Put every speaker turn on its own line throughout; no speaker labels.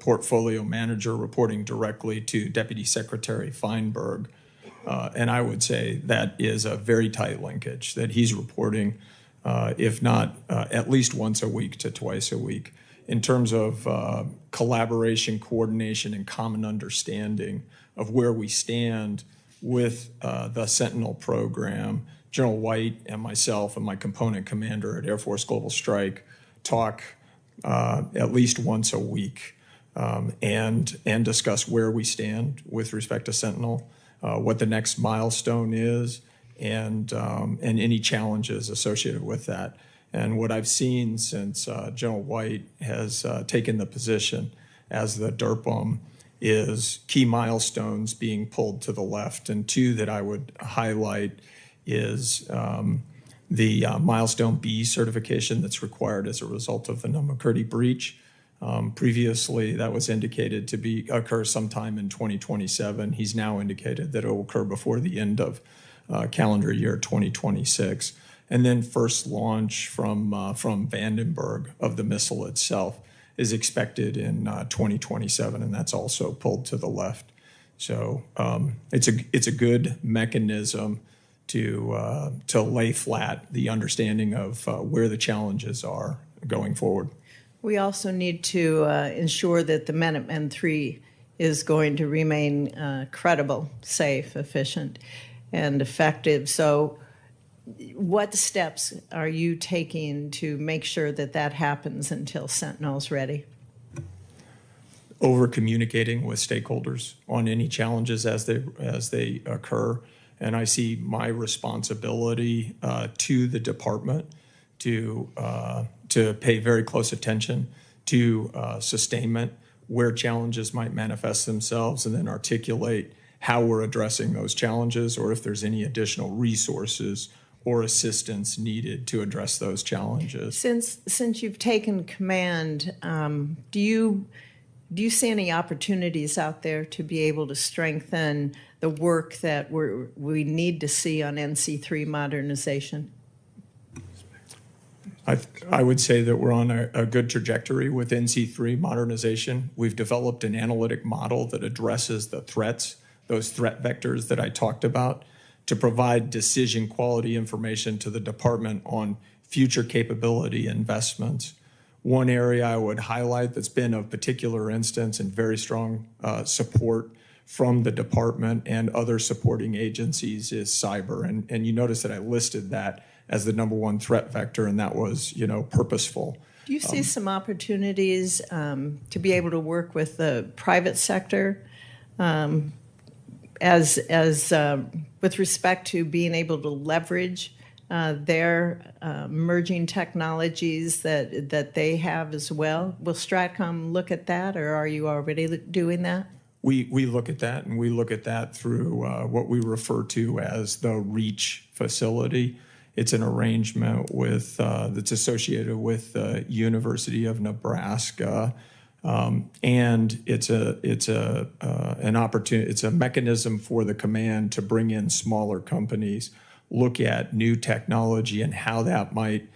portfolio manager reporting directly to Deputy Secretary Feinberg. And I would say that is a very tight linkage, that he's reporting, if not at least once a week to twice a week. In terms of collaboration, coordination, and common understanding of where we stand with the Sentinel program, General White and myself and my component commander at Air Force Global Strike talk at least once a week and discuss where we stand with respect to Sentinel, what the next milestone is, and any challenges associated with that. And what I've seen since General White has taken the position as the DERPM is key milestones being pulled to the left. And two that I would highlight is the Milestone B certification that's required as a result of the Nunn-McCurdy breach. Previously, that was indicated to occur sometime in 2027. He's now indicated that it will occur before the end of calendar year 2026. And then first launch from Vandenberg of the missile itself is expected in 2027, and that's also pulled to the left. So it's a good mechanism to lay flat the understanding of where the challenges are going forward.
We also need to ensure that the Minuteman III is going to remain credible, safe, efficient, and effective. So what steps are you taking to make sure that that happens until Sentinel's ready?
Over communicating with stakeholders on any challenges as they occur. And I see my responsibility to the department to pay very close attention to sustainment, where challenges might manifest themselves, and then articulate how we're addressing those challenges, or if there's any additional resources or assistance needed to address those challenges.
Since you've taken command, do you see any opportunities out there to be able to strengthen the work that we need to see on NC3 modernization?
I would say that we're on a good trajectory with NC3 modernization. We've developed an analytic model that addresses the threats, those threat vectors that I talked about, to provide decision quality information to the department on future capability investments. One area I would highlight that's been of particular instance and very strong support from the department and other supporting agencies is cyber. And you notice that I listed that as the #1 threat vector, and that was, purposeful.
Do you see some opportunities to be able to work with the private sector as with respect to being able to leverage their emerging technologies that they have as well? Will Stratcom look at that, or are you already doing that?
We look at that, and we look at that through what we refer to as the REACH facility. It's an arrangement with that's associated with the University of Nebraska, and it's an opportunity. It's a mechanism for the command to bring in smaller companies, look at new technology and how that might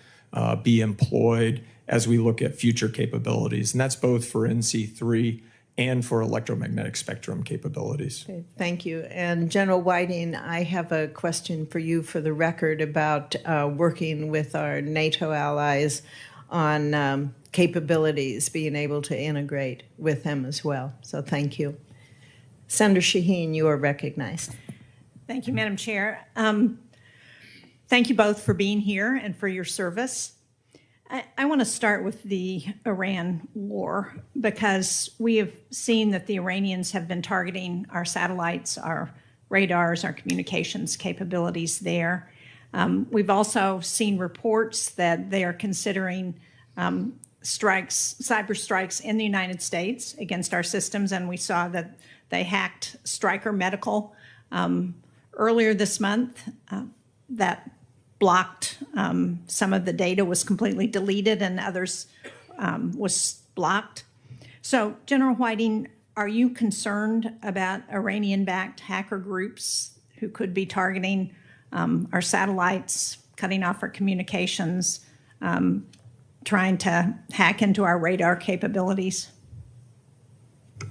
be employed as we look at future capabilities, and that's both for NC3 and for electromagnetic spectrum capabilities.
Okay, thank you. And General Whiting, I have a question for you for the record about working with our NATO allies on capabilities, being able to integrate with them as well. So thank you. Senator Shaheen, you are recognized.
Thank you, Madam Chair. Thank you both for being here and for your service. I want to start with the Iran war, because we have seen that the Iranians have been targeting our satellites, our radars, our communications capabilities there. We've also seen reports that they are considering cyber strikes in the United States against our systems, and we saw that they hacked Stryker Medical earlier this month. That blocked some of the data, was completely deleted, and others was blocked. So, General Whiting, are you concerned about Iranian-backed hacker groups who could be targeting our satellites, cutting off our communications, trying to hack into our radar capabilities?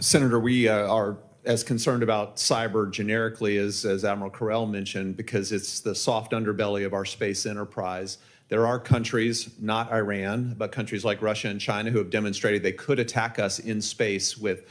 Senator, we are as concerned about cyber generically as Admiral Carell mentioned, because it's the soft underbelly of our space enterprise. There are countries, not Iran, but countries like Russia and China, who have demonstrated they could attack us in space with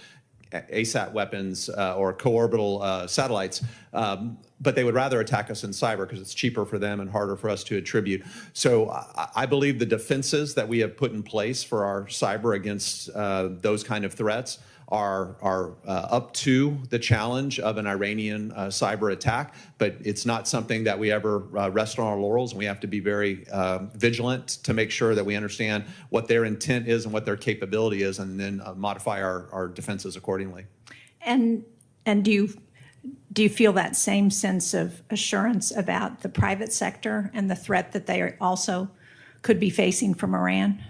ASAT weapons or co-orbital satellites, but they would rather attack us in cyber because it's cheaper for them and harder for us to attribute. So I believe the defenses that we have put in place for our cyber against those kind of threats are up to the challenge of an Iranian cyber attack, but it's not something that we ever rest on our laurels, and we have to be very vigilant to make sure that we understand what their intent is and what their capability is, and then modify our defenses accordingly.
And do you feel that same sense of assurance about the private sector and the threat that they also could be facing from Iran?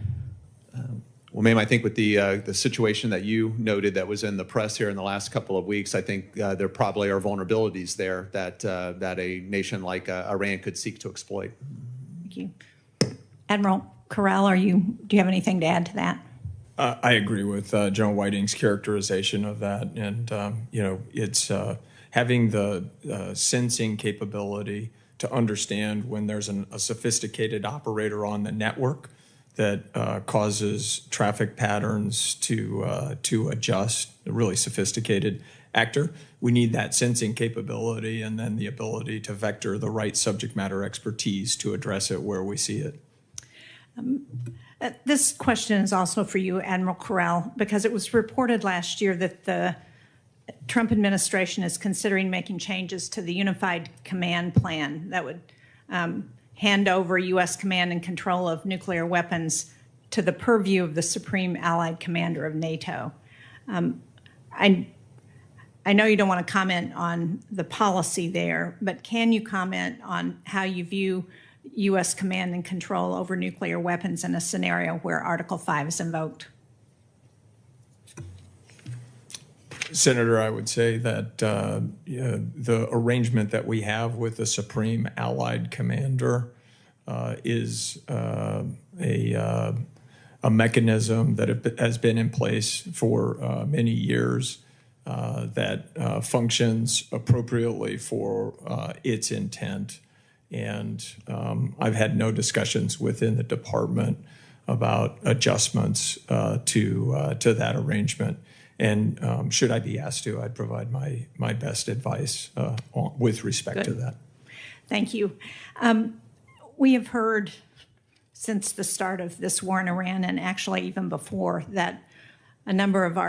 Well, ma'am, I think with the situation that you noted that was in the press here in the last couple of weeks, I think there probably are vulnerabilities there that a nation like Iran could seek to exploit.
Thank you. Admiral Carell, do you have anything to add to that?
I agree with General Whiting's characterization of that, and it's having the sensing capability to understand when there's a sophisticated operator on the network that causes traffic patterns to adjust, a really sophisticated actor. We need that sensing capability and then the ability to vector the right subject matter expertise to address it where we see it.
This question is also for you, Admiral Carell, because it was reported last year that the Trump administration is considering making changes to the Unified Command Plan that would hand over U.S. command and control of nuclear weapons to the purview of the Supreme Allied Commander of NATO. I know you don't want to comment on the policy there, but can you comment on how you view U.S. command and control over nuclear weapons in a scenario where Article 5 is invoked?
Senator, I would say that the arrangement that we have with the Supreme Allied Commander is a mechanism that has been in place for many years that functions appropriately for its intent. And I've had no discussions within the department about adjustments to that arrangement. And should I be asked to, I'd provide my best advice with respect to that.
Thank you. We have heard since the start of this war in Iran, and actually even before, that a number of our